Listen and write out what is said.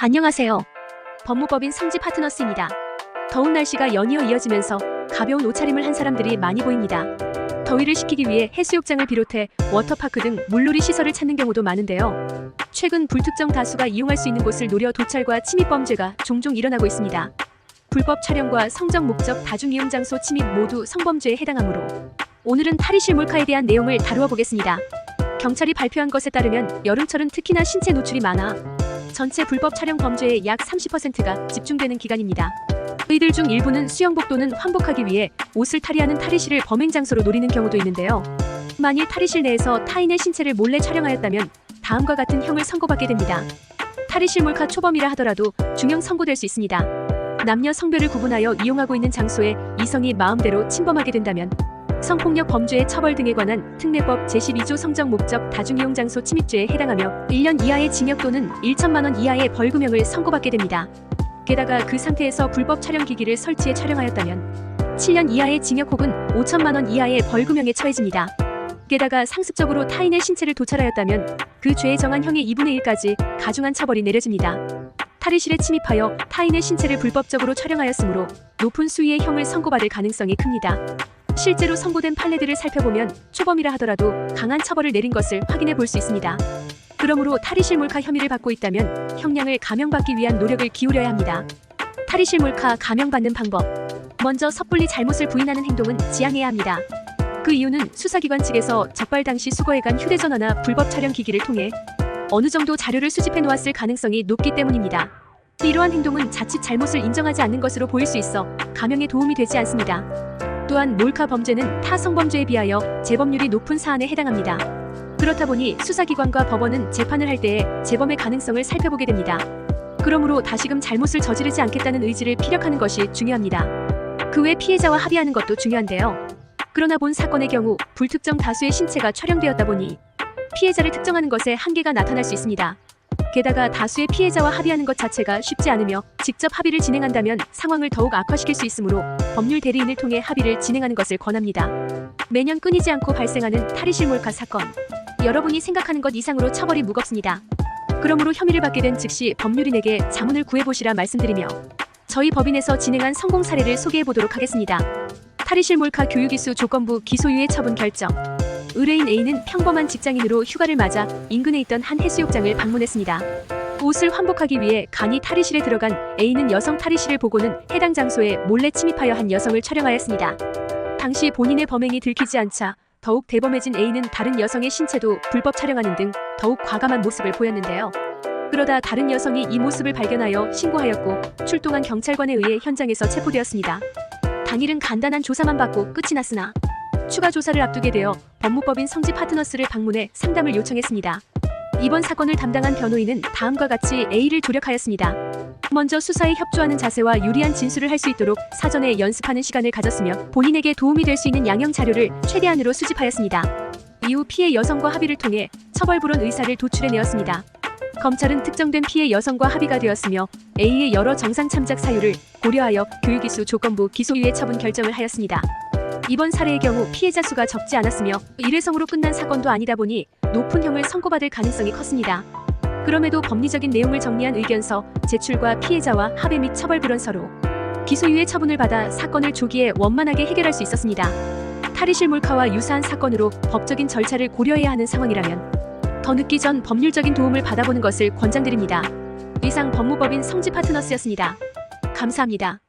안녕하세요. 법무법인 성지 파트너스입니다. 더운 날씨가 연이어 이어지면서 가벼운 옷차림을 한 사람들이 많이 보입니다. 더위를 식히기 위해 해수욕장을 비롯해 워터파크 등 물놀이 시설을 찾는 경우도 많은데요. 최근 불특정 다수가 이용할 수 있는 곳을 노려 도찰과 침입범죄가 종종 일어나고 있습니다. 불법 촬영과 성적 목적 다중이용 장소 침입 모두 성범죄에 해당하므로 오늘은 탈의실 몰카에 대한 내용을 다루어 보겠습니다. 경찰이 발표한 것에 따르면 여름철은 특히나 신체 노출이 많아 전체 불법 촬영 범죄의 약 30%가 집중되는 기간입니다. 이들 중 일부는 수영복 또는 환복하기 위해 옷을 탈의하는 탈의실을 범행 장소로 노리는 경우도 있는데요. 만일 탈의실 내에서 타인의 신체를 몰래 촬영하였다면 다음과 같은 형을 선고받게 됩니다. 탈의실 몰카 초범이라 하더라도 중형 선고될 수 있습니다. 남녀 성별을 구분하여 이용하고 있는 장소에 이성이 마음대로 침범하게 된다면 성폭력 범죄의 처벌 등에 관한 특례법 제12조 성적 목적 다중이용 장소 침입죄에 해당하며 1년 이하의 징역 또는 1천만 원 이하의 벌금형을 선고받게 됩니다. 게다가 그 상태에서 불법 촬영 기기를 설치해 촬영하였다면 7년 이하의 징역 혹은 5천만 원 이하의 벌금형에 처해집니다. 게다가 상습적으로 타인의 신체를 도찰하였다면 그 죄에 정한 형의 2분의 1까지 가중한 처벌이 내려집니다. 탈의실에 침입하여 타인의 신체를 불법적으로 촬영하였으므로 높은 수위의 형을 선고받을 가능성이 큽니다. 실제로 선고된 판례들을 살펴보면 초범이라 하더라도 강한 처벌을 내린 것을 확인해 볼 수 있습니다. 그러므로 탈의실 몰카 혐의를 받고 있다면 형량을 감형받기 위한 노력을 기울여야 합니다. 탈의실 몰카 감형받는 방법. 먼저 섣불리 잘못을 부인하는 행동은 지양해야 합니다. 그 이유는 수사기관 측에서 적발 당시 수거해간 휴대전화나 불법 촬영 기기를 통해 어느 정도 자료를 수집해 놓았을 가능성이 높기 때문입니다. 이러한 행동은 자칫 잘못을 인정하지 않는 것으로 보일 수 있어 감형에 도움이 되지 않습니다. 또한 몰카 범죄는 타 성범죄에 비하여 재범률이 높은 사안에 해당합니다. 그렇다 보니 수사기관과 법원은 재판을 할 때에 재범의 가능성을 살펴보게 됩니다. 그러므로 다시금 잘못을 저지르지 않겠다는 의지를 피력하는 것이 중요합니다. 그 외 피해자와 합의하는 것도 중요한데요. 그러나 본 사건의 경우 불특정 다수의 신체가 촬영되었다 보니 피해자를 특정하는 것에 한계가 나타날 수 있습니다. 게다가 다수의 피해자와 합의하는 것 자체가 쉽지 않으며 직접 합의를 진행한다면 상황을 더욱 악화시킬 수 있으므로 법률 대리인을 통해 합의를 진행하는 것을 권합니다. 매년 끊이지 않고 발생하는 탈의실 몰카 사건. 여러분이 생각하는 것 이상으로 처벌이 무겁습니다. 그러므로 혐의를 받게 된 즉시 법률인에게 자문을 구해보시라 말씀드리며 저희 법인에서 진행한 성공 사례를 소개해보도록 하겠습니다. 탈의실 몰카 교육이수 조건부 기소유예 처분 결정. 의뢰인 A는 평범한 직장인으로 휴가를 맞아 인근에 있던 한 해수욕장을 방문했습니다. 옷을 환복하기 위해 간이 탈의실에 들어간 A는 여성 탈의실을 보고는 해당 장소에 몰래 침입하여 한 여성을 촬영하였습니다. 당시 본인의 범행이 들키지 않자 더욱 대범해진 A는 다른 여성의 신체도 불법 촬영하는 등 더욱 과감한 모습을 보였는데요. 그러다 다른 여성이 이 모습을 발견하여 신고하였고 출동한 경찰관에 의해 현장에서 체포되었습니다. 당일은 간단한 조사만 받고 끝이 났으나 추가 조사를 앞두게 되어 법무법인 성지 파트너스를 방문해 상담을 요청했습니다. 이번 사건을 담당한 변호인은 다음과 같이 A를 조력하였습니다. 먼저 수사에 협조하는 자세와 유리한 진술을 할 수 있도록 사전에 연습하는 시간을 가졌으며 본인에게 도움이 될 수 있는 양형 자료를 최대한으로 수집하였습니다. 이후 피해 여성과 합의를 통해 처벌불원 의사를 도출해내었습니다. 검찰은 특정된 피해 여성과 합의가 되었으며 A의 여러 정상 참작 사유를 고려하여 교육이수 조건부 기소유예 처분 결정을 하였습니다. 이번 사례의 경우 피해자 수가 적지 않았으며 일회성으로 끝난 사건도 아니다 보니 높은 형을 선고받을 가능성이 컸습니다. 그럼에도 법리적인 내용을 정리한 의견서 제출과 피해자와 합의 및 처벌불원서로 기소유예 처분을 받아 사건을 조기에 원만하게 해결할 수 있었습니다. 탈의실 몰카와 유사한 사건으로 법적인 절차를 고려해야 하는 상황이라면 더 늦기 전 법률적인 도움을 받아보는 것을 권장드립니다. 이상 법무법인 성지 파트너스였습니다. 감사합니다.